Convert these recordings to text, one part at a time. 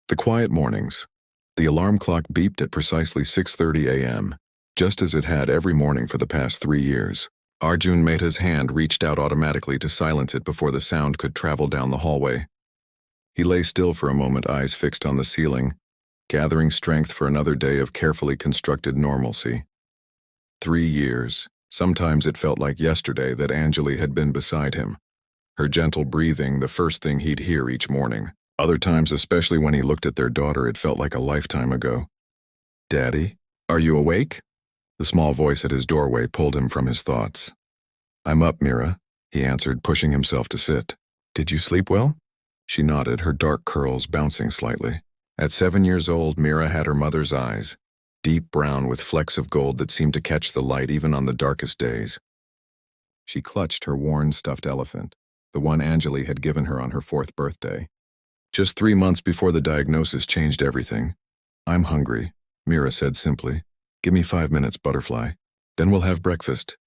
The quiet mornings. The alarm clock beeped at precisely 6:30 a.m., just as it had every morning for the past 3 years. Arjun Mehta's hand reached out automatically to silence it before the sound could travel down the hallway. He lay still for a moment, eyes fixed on the ceiling, gathering strength for another day of carefully constructed normalcy. 3 years. Sometimes it felt like yesterday that Anjali had been beside him, her gentle breathing the first thing he'd hear each morning. Other times, especially when he looked at their daughter, it felt like a lifetime ago. "Daddy, are you awake?" The small voice at his doorway pulled him from his thoughts. "I'm up, Mira," he answered, pushing himself to sit. "Did you sleep well?" She nodded, her dark curls bouncing slightly. At 7 years old, Mira had her mother's eyes, deep brown with flecks of gold that seemed to catch the light even on the darkest days. She clutched her worn stuffed elephant, the one Anjali had given her on her 4th birthday. Just 3 months before the diagnosis changed everything. "I'm hungry," Mira said simply. "Give me 5 minutes, Butterfly. Then we'll have breakfast."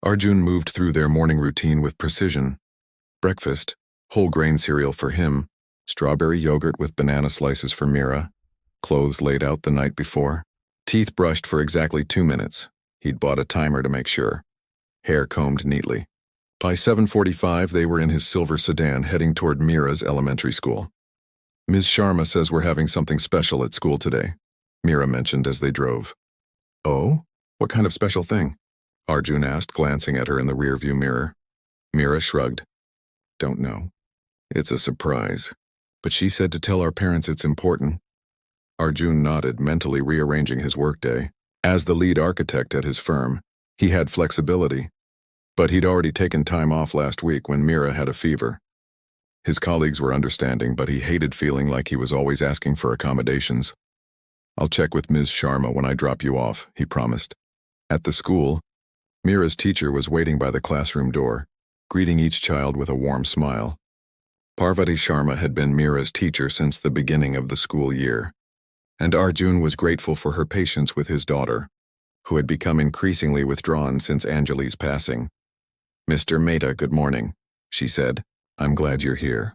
Arjun moved through their morning routine with precision. Breakfast, whole grain cereal for him, strawberry yogurt with banana slices for Mira, clothes laid out the night before, teeth brushed for exactly 2 minutes. He'd bought a timer to make sure. Hair combed neatly. By 7:45, they were in his silver sedan heading toward Mira's elementary school. "Ms. Sharma says we're having something special at school today," Mira mentioned as they drove. "Oh? What kind of special thing?" Arjun asked, glancing at her in the rearview mirror. Mira shrugged. "Don't know. It's a surprise. But she said to tell our parents it's important." Arjun nodded, mentally rearranging his workday. As the lead architect at his firm, he had flexibility. But he'd already taken time off last week when Mira had a fever. His colleagues were understanding, but he hated feeling like he was always asking for accommodations. "I'll check with Ms. Sharma when I drop you off," he promised. At the school, Mira's teacher was waiting by the classroom door, greeting each child with a warm smile. Parvati Sharma had been Mira's teacher since the beginning of the school year, and Arjun was grateful for her patience with his daughter, who had become increasingly withdrawn since Anjali's passing. "Mr. Mehta, good morning," she said. "I'm glad you're here.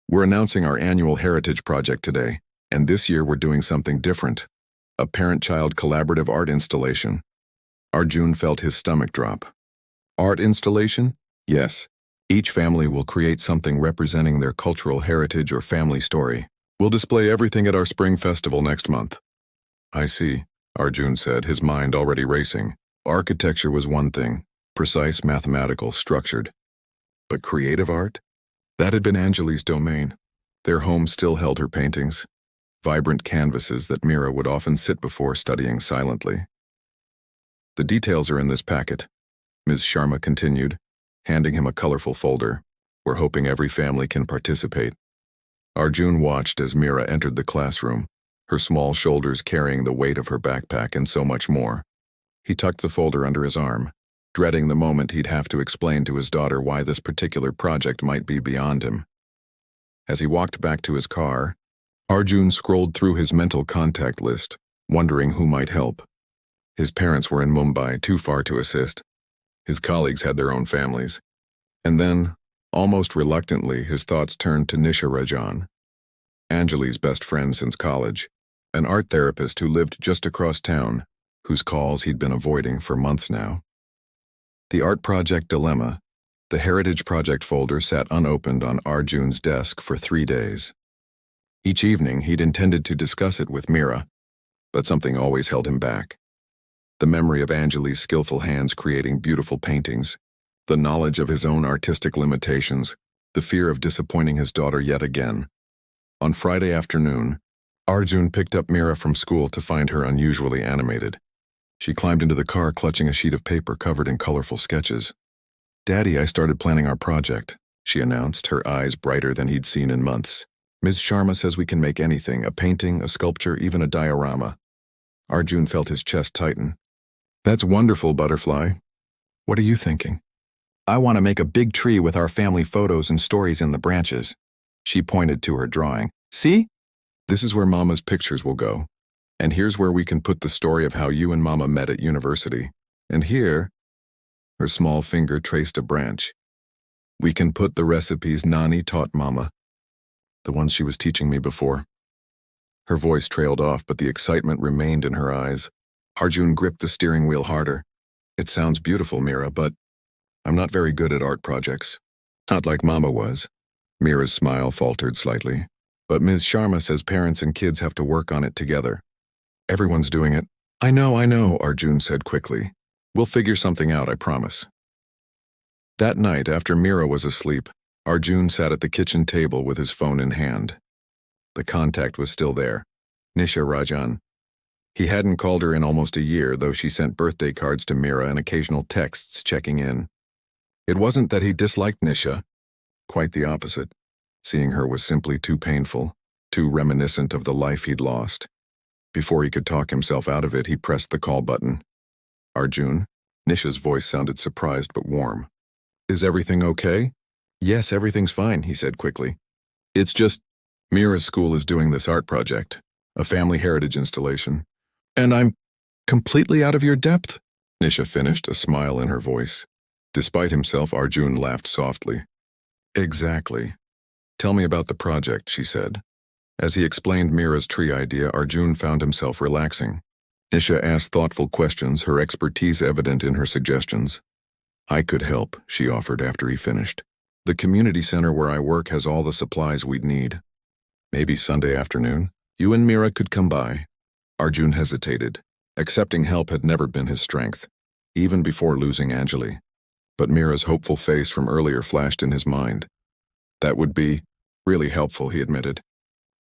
We're announcing our annual heritage project today, and this year we're doing something different. A parent-child collaborative art installation." Arjun felt his stomach drop. "Art installation?" "Yes. Each family will create something representing their cultural heritage or family story. We'll display everything at our spring festival next month." "I see," Arjun said, his mind already racing. Architecture was one thing, precise, mathematical, structured. But creative art? That had been Anjali's domain. Their home still held her paintings, vibrant canvases that Mira would often sit before studying silently. "The details are in this packet," Ms. Sharma continued, handing him a colorful folder. "We're hoping every family can participate." Arjun watched as Mira entered the classroom, her small shoulders carrying the weight of her backpack and so much more. He tucked the folder under his arm, dreading the moment he'd have to explain to his daughter why this particular project might be beyond him. As he walked back to his car, Arjun scrolled through his mental contact list, wondering who might help. His parents were in Mumbai, too far to assist. His colleagues had their own families. And then, almost reluctantly, his thoughts turned to Nisha Rajan, Anjali's best friend since college, an art therapist who lived just across town, whose calls he'd been avoiding for months now. The art project dilemma, the heritage project folder, sat unopened on Arjun's desk for 3 days. Each evening he'd intended to discuss it with Mira, but something always held him back. The memory of Anjali's skillful hands creating beautiful paintings, the knowledge of his own artistic limitations, the fear of disappointing his daughter yet again. On Friday afternoon, Arjun picked up Mira from school to find her unusually animated. She climbed into the car clutching a sheet of paper covered in colorful sketches. "Daddy, I started planning our project," she announced, her eyes brighter than he'd seen in months. "Ms. Sharma says we can make anything, a painting, a sculpture, even a diorama." Arjun felt his chest tighten. "That's wonderful, Butterfly. What are you thinking?" "I want to make a big tree with our family photos and stories in the branches." She pointed to her drawing. "See? This is where Mama's pictures will go. And here's where we can put the story of how you and Mama met at university. And here," her small finger traced a branch, "we can put the recipes Nani taught Mama, the ones she was teaching me before." Her voice trailed off, but the excitement remained in her eyes. Arjun gripped the steering wheel harder. It sounds beautiful, Mira, but I'm not very good at art projects. Not like Mama was. Mira's smile faltered slightly. But Ms. Sharma says parents and kids have to work on it together. Everyone's doing it. I know, Arjun said quickly. We'll figure something out, I promise. That night, after Mira was asleep, Arjun sat at the kitchen table with his phone in hand. The contact was still there. Nisha Rajan. He hadn't called her in almost a year, though she sent birthday cards to Mira and occasional texts checking in. It wasn't that he disliked Nisha. Quite the opposite. Seeing her was simply too painful, too reminiscent of the life he'd lost. Before he could talk himself out of it, he pressed the call button. Arjun? Nisha's voice sounded surprised but warm. Is everything okay? Yes, everything's fine, he said quickly. It's just, Mira's school is doing this art project, a family heritage installation. And I'm completely out of your depth? Nisha finished, a smile in her voice. Despite himself, Arjun laughed softly. Exactly. Tell me about the project, she said. As he explained Mira's tree idea, Arjun found himself relaxing. Nisha asked thoughtful questions, her expertise evident in her suggestions. I could help, she offered after he finished. The community center where I work has all the supplies we'd need. Maybe Sunday afternoon, you and Mira could come by. Arjun hesitated. Accepting help had never been his strength, even before losing Anjali. But Mira's hopeful face from earlier flashed in his mind. That would be really helpful, he admitted.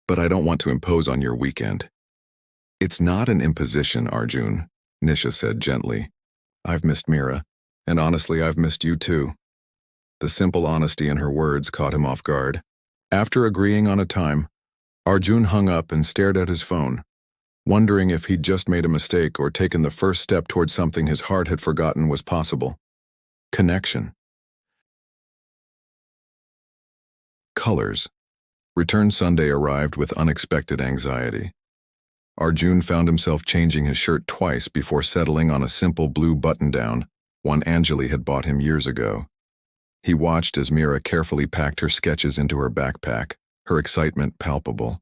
But I don't want to impose on your weekend. It's not an imposition, Arjun, Nisha said gently. I've missed Mira, and honestly, I've missed you too. The simple honesty in her words caught him off guard. After agreeing on a time, Arjun hung up and stared at his phone, wondering if he'd just made a mistake or taken the first step toward something his heart had forgotten was possible. Connection. Colors. Return Sunday arrived with unexpected anxiety. Arjun found himself changing his shirt twice before settling on a simple blue button-down, one Anjali had bought him years ago. He watched as Mira carefully packed her sketches into her backpack, her excitement palpable.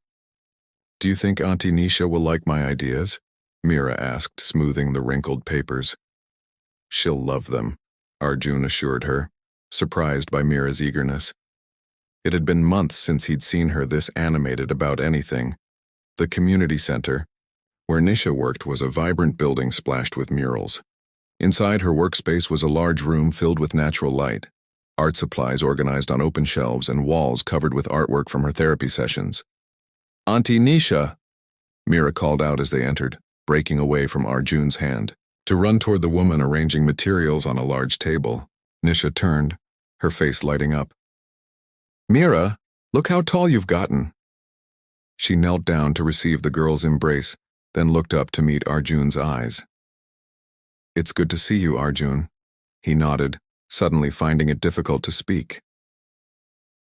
Do you think Auntie Nisha will like my ideas? Mira asked, smoothing the wrinkled papers. She'll love them, Arjun assured her, surprised by Mira's eagerness. It had been months since he'd seen her this animated about anything. The community center, where Nisha worked, was a vibrant building splashed with murals. Inside her workspace was a large room filled with natural light, art supplies organized on open shelves and walls covered with artwork from her therapy sessions. Auntie Nisha, Mira called out as they entered, breaking away from Arjun's hand, to run toward the woman arranging materials on a large table. Nisha turned, her face lighting up. Mira, look how tall you've gotten. She knelt down to receive the girl's embrace, then looked up to meet Arjun's eyes. It's good to see you, Arjun. He nodded, suddenly finding it difficult to speak.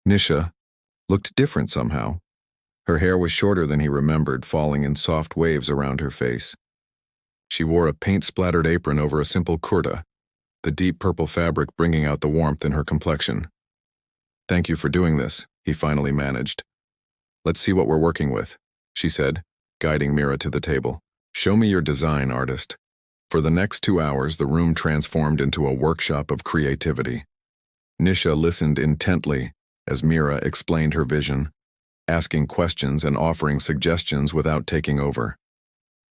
Nisha looked different somehow. Her hair was shorter than he remembered, falling in soft waves around her face. She wore a paint-splattered apron over a simple kurta, the deep purple fabric bringing out the warmth in her complexion. Thank you for doing this, he finally managed. Let's see what we're working with, she said, guiding Mira to the table. Show me your design, artist. For the next 2 hours, the room transformed into a workshop of creativity. Nisha listened intently as Mira explained her vision, asking questions and offering suggestions without taking over.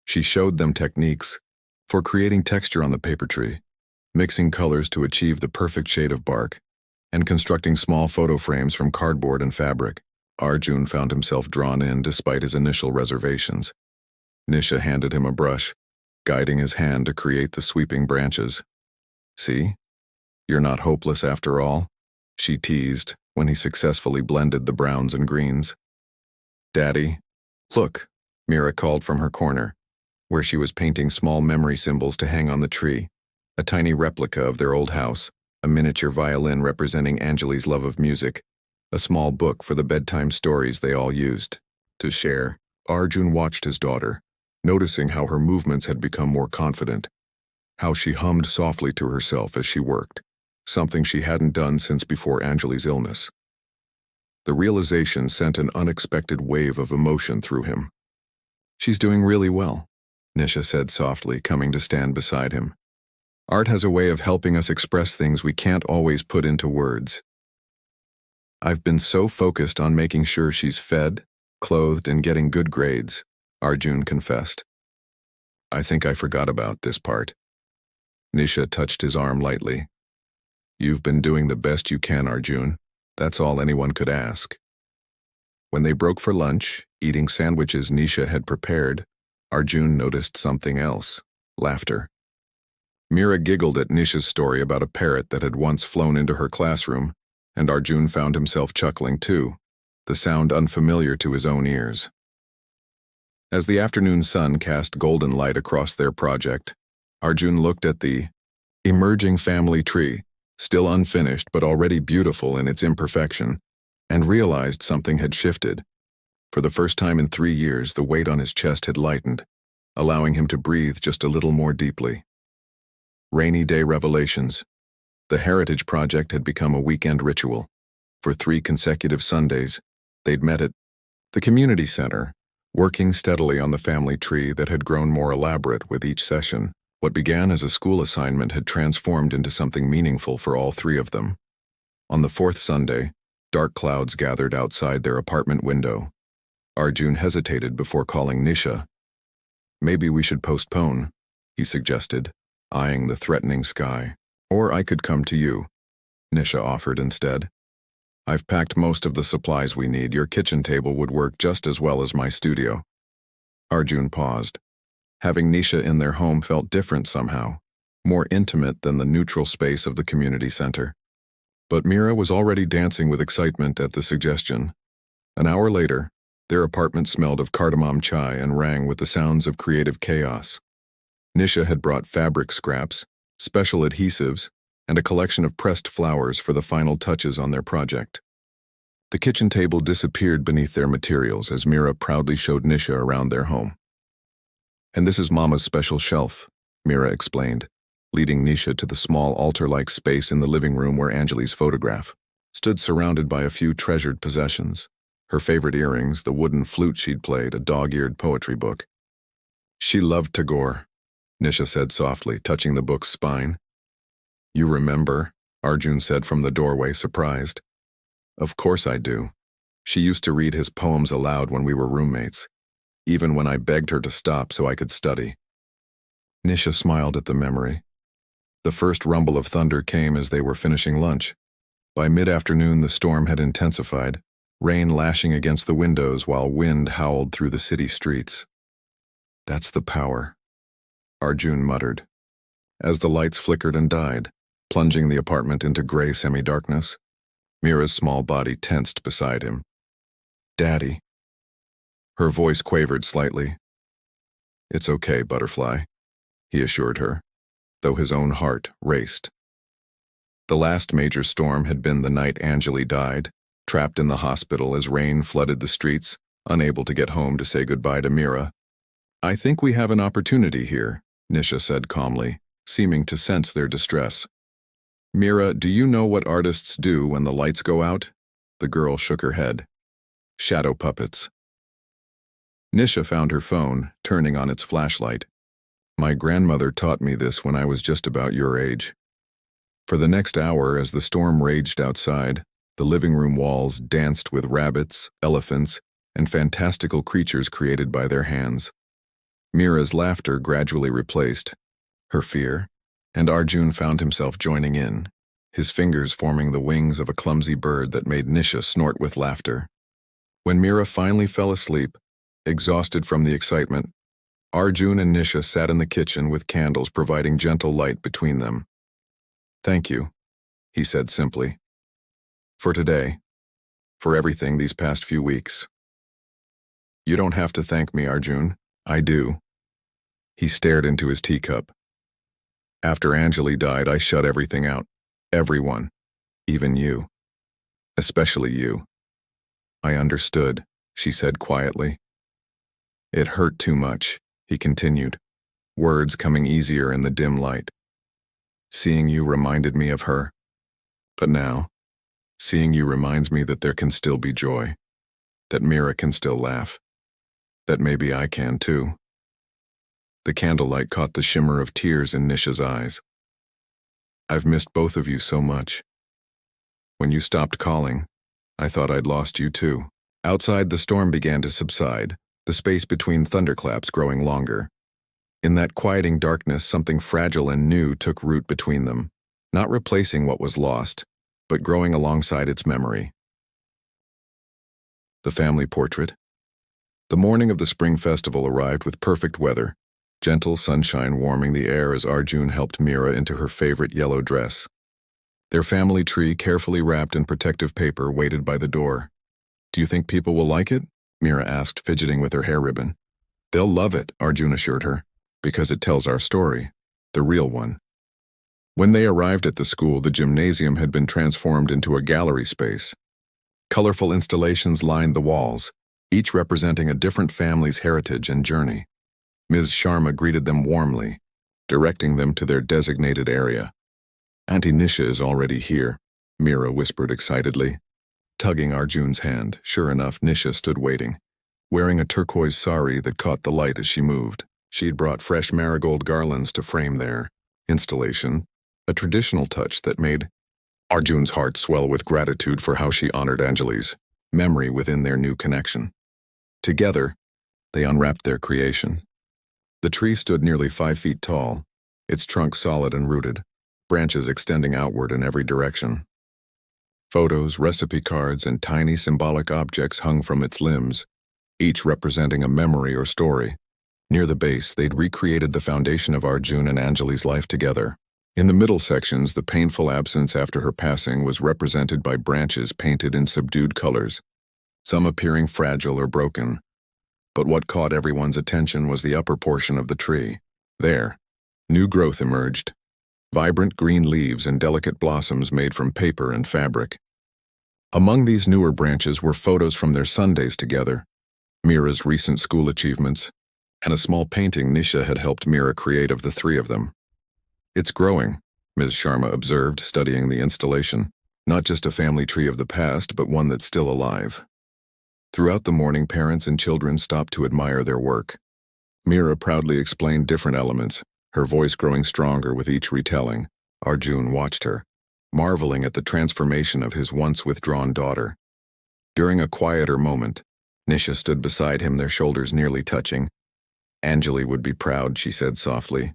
She showed them techniques for creating texture on the paper tree, mixing colors to achieve the perfect shade of bark, and constructing small photo frames from cardboard and fabric. Arjun found himself drawn in despite his initial reservations. Nisha handed him a brush, guiding his hand to create the sweeping branches. See? You're not hopeless after all, she teased when he successfully blended the browns and greens. Daddy, look, Mira called from her corner, where she was painting small memory symbols to hang on the tree, a tiny replica of their old house, a miniature violin representing Anjali's love of music, a small book for the bedtime stories they all used to share. Arjun watched his daughter, noticing how her movements had become more confident, how she hummed softly to herself as she worked, something she hadn't done since before Anjali's illness. The realization sent an unexpected wave of emotion through him. She's doing really well, Nisha said softly, coming to stand beside him. Art has a way of helping us express things we can't always put into words. I've been so focused on making sure she's fed, clothed, and getting good grades, Arjun confessed. I think I forgot about this part. Nisha touched his arm lightly. You've been doing the best you can, Arjun. That's all anyone could ask. When they broke for lunch, eating sandwiches Nisha had prepared, Arjun noticed something else: laughter. Mira giggled at Nisha's story about a parrot that had once flown into her classroom, and Arjun found himself chuckling too, the sound unfamiliar to his own ears. As the afternoon sun cast golden light across their project, Arjun looked at the emerging family tree, still unfinished but already beautiful in its imperfection, and realized something had shifted. For the first time in 3 years, the weight on his chest had lightened, allowing him to breathe just a little more deeply. Rainy day revelations. The Heritage Project had become a weekend ritual. For 3 consecutive Sundays, they'd met at the community center, working steadily on the family tree that had grown more elaborate with each session. What began as a school assignment had transformed into something meaningful for all 3 of them. On the 4th Sunday, dark clouds gathered outside their apartment window. Arjun hesitated before calling Nisha. Maybe we should postpone, he suggested, eyeing the threatening sky. Or I could come to you, Nisha offered instead. I've packed most of the supplies we need. Your kitchen table would work just as well as my studio. Arjun paused. Having Nisha in their home felt different somehow, more intimate than the neutral space of the community center. But Mira was already dancing with excitement at the suggestion. An hour later, their apartment smelled of cardamom chai and rang with the sounds of creative chaos. Nisha had brought fabric scraps, special adhesives, and a collection of pressed flowers for the final touches on their project. The kitchen table disappeared beneath their materials as Mira proudly showed Nisha around their home. And this is Mama's special shelf, Mira explained, leading Nisha to the small altar-like space in the living room where Anjali's photograph stood surrounded by a few treasured possessions: her favorite earrings, the wooden flute she'd played, a dog-eared poetry book. She loved Tagore, Nisha said softly, touching the book's spine. You remember? Arjun said from the doorway, surprised. Of course I do. She used to read his poems aloud when we were roommates, even when I begged her to stop so I could study. Nisha smiled at the memory. The first rumble of thunder came as they were finishing lunch. By mid-afternoon, the storm had intensified, rain lashing against the windows while wind howled through the city streets. That's the power, Arjun muttered. As the lights flickered and died, plunging the apartment into gray semi-darkness, Mira's small body tensed beside him. Daddy. Her voice quavered slightly. It's okay, Butterfly, he assured her, though his own heart raced. The last major storm had been the night Anjali died, trapped in the hospital as rain flooded the streets, unable to get home to say goodbye to Mira. I think we have an opportunity here, Nisha said calmly, seeming to sense their distress. Mira, do you know what artists do when the lights go out? The girl shook her head. Shadow puppets. Nisha found her phone, turning on its flashlight. My grandmother taught me this when I was just about your age. For the next hour, as the storm raged outside, the living room walls danced with rabbits, elephants, and fantastical creatures created by their hands. Mira's laughter gradually replaced her fear, and Arjun found himself joining in, his fingers forming the wings of a clumsy bird that made Nisha snort with laughter. When Mira finally fell asleep, exhausted from the excitement, Arjun and Nisha sat in the kitchen with candles providing gentle light between them. Thank you, he said simply. For today. For everything these past few weeks. You don't have to thank me, Arjun. I do. He stared into his teacup. After Anjali died, I shut everything out. Everyone. Even you. Especially you. I understood, she said quietly. It hurt too much, he continued, words coming easier in the dim light. Seeing you reminded me of her. But now, seeing you reminds me that there can still be joy, that Mira can still laugh. that maybe I can too. The candlelight caught the shimmer of tears in Nisha's eyes. I've missed both of you so much. When you stopped calling, I thought I'd lost you too. Outside, the storm began to subside, the space between thunderclaps growing longer. In that quieting darkness, something fragile and new took root between them, not replacing what was lost, but growing alongside its memory. The family portrait. The morning of the spring festival arrived with perfect weather, gentle sunshine warming the air as Arjun helped Mira into her favorite yellow dress. Their family tree, carefully wrapped in protective paper, waited by the door. "Do you think people will like it?" Mira asked, fidgeting with her hair ribbon. "They'll love it," Arjun assured her, "because it tells our story, the real one." When they arrived at the school, the gymnasium had been transformed into a gallery space. Colorful installations lined the walls, each representing a different family's heritage and journey. Ms. Sharma greeted them warmly, directing them to their designated area. "Auntie Nisha is already here," Mira whispered excitedly, tugging Arjun's hand. Sure enough, Nisha stood waiting, wearing a turquoise sari that caught the light as she moved. She'd brought fresh marigold garlands to frame their installation, a traditional touch that made Arjun's heart swell with gratitude for how she honored Anjali's memory within their new connection. Together, they unwrapped their creation. The tree stood nearly 5 feet tall, its trunk solid and rooted, branches extending outward in every direction. Photos, recipe cards, and tiny symbolic objects hung from its limbs, each representing a memory or story. Near the base, they'd recreated the foundation of Arjun and Anjali's life together. In the middle sections, the painful absence after her passing was represented by branches painted in subdued colors, some appearing fragile or broken. But what caught everyone's attention was the upper portion of the tree. There, new growth emerged, vibrant green leaves and delicate blossoms made from paper and fabric. Among these newer branches were photos from their Sundays together, Mira's recent school achievements, and a small painting Nisha had helped Mira create of the three of them. "It's growing," Ms. Sharma observed, studying the installation. "Not just a family tree of the past, but one that's still alive." Throughout the morning, parents and children stopped to admire their work. Mira proudly explained different elements, her voice growing stronger with each retelling. Arjun watched her, marveling at the transformation of his once withdrawn daughter. During a quieter moment, Nisha stood beside him, their shoulders nearly touching. "Anjali would be proud," she said softly.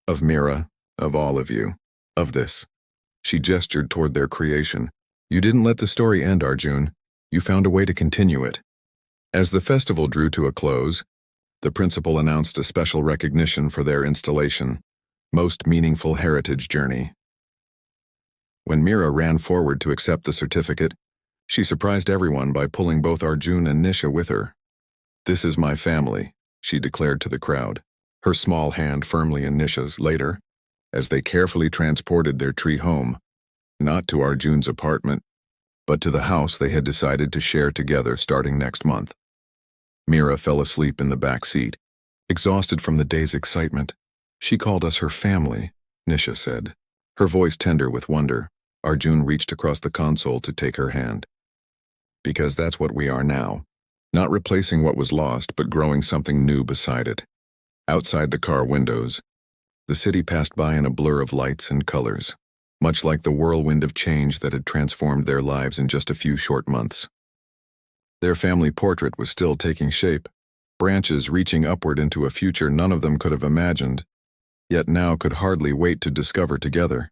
"Of Mira, of all of you, of this." She gestured toward their creation. "You didn't let the story end, Arjun. You found a way to continue it." As the festival drew to a close, the principal announced a special recognition for their installation, Most Meaningful Heritage Journey. When Mira ran forward to accept the certificate, she surprised everyone by pulling both Arjun and Nisha with her. "This is my family," she declared to the crowd, her small hand firmly in Nisha's. Later, as they carefully transported their tree home, not to Arjun's apartment, but to the house they had decided to share together starting next month. Mira fell asleep in the back seat, exhausted from the day's excitement. "She called us her family," Nisha said, her voice tender with wonder. Arjun reached across the console to take her hand. "Because that's what we are now, not replacing what was lost, but growing something new beside it." Outside the car windows, the city passed by in a blur of lights and colors, much like the whirlwind of change that had transformed their lives in just a few short months. Their family portrait was still taking shape, branches reaching upward into a future none of them could have imagined, yet now could hardly wait to discover together.